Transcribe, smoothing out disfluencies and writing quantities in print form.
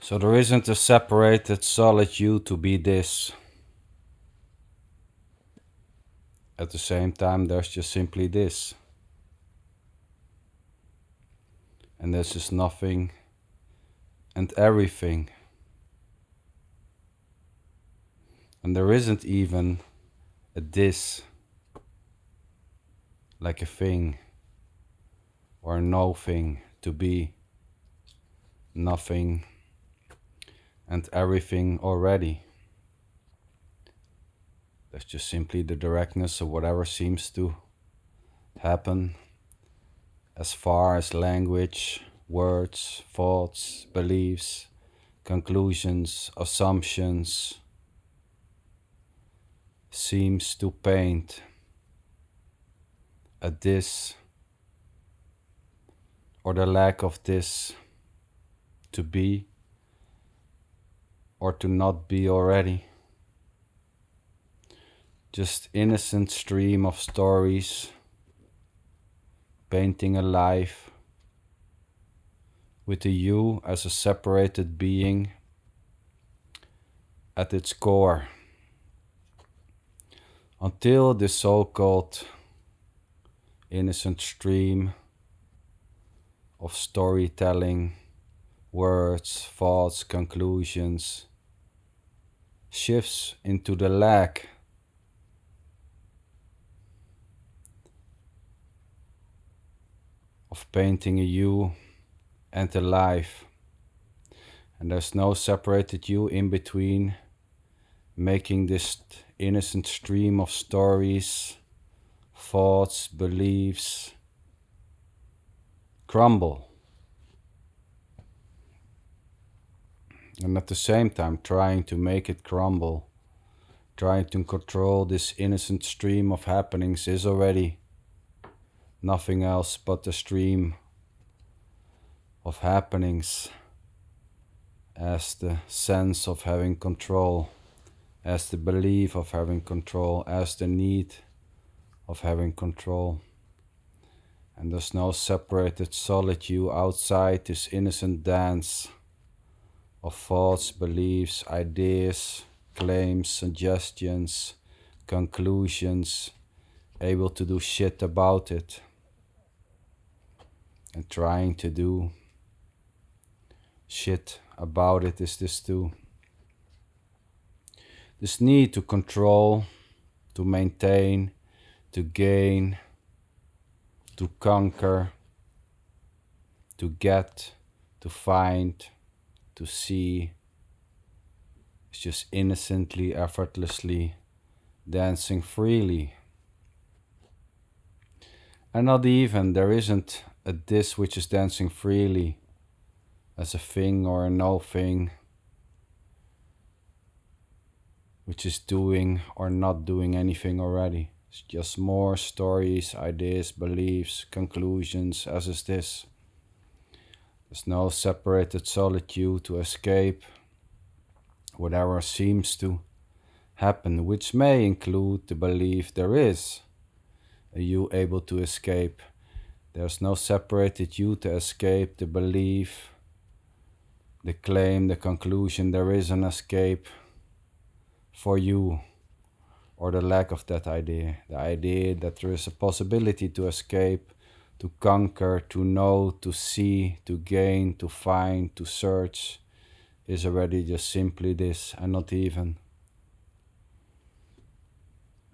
So there isn't a separated solid you to be this. At the same time, there's just simply this. And this is nothing and everything. And there isn't even a this, like a thing or no thing to be. Nothing and everything already. That's just simply the directness of whatever seems to happen as far as language, words, thoughts, beliefs, conclusions, assumptions seems to paint a this or the lack of this to be or to not be already. Just innocent stream of stories painting a life with the you as a separated being at its core, until this so-called innocent stream of storytelling, words, thoughts, conclusions shifts into the lack of painting a you and a life, and there's no separated you in between, making this innocent stream of stories, thoughts, beliefs crumble. And at the same time trying to make it crumble, trying to control this innocent stream of happenings is already nothing else but a stream of happenings, as the sense of having control, as the belief of having control, as the need of having control. And there's no separated solid you outside this innocent dance of thoughts, beliefs, ideas, claims, suggestions, conclusions, able to do shit about it. And trying to do shit about it is this too. This need to control, to maintain, to gain, to conquer, to get, to find, to see. It's just innocently, effortlessly dancing freely. And not even, there isn't a this which is dancing freely as a thing or a no thing, which is doing or not doing anything already. It's just more stories, ideas, beliefs, conclusions, as is this. There's no separated solitude to escape whatever seems to happen, which may include the belief there is a you able to escape. There's no separated you to escape the belief, the claim, the conclusion there is an escape for you, or the lack of that idea. The idea that there is a possibility to escape, to conquer, to know, to see, to gain, to find, to search is already just simply this, and not even.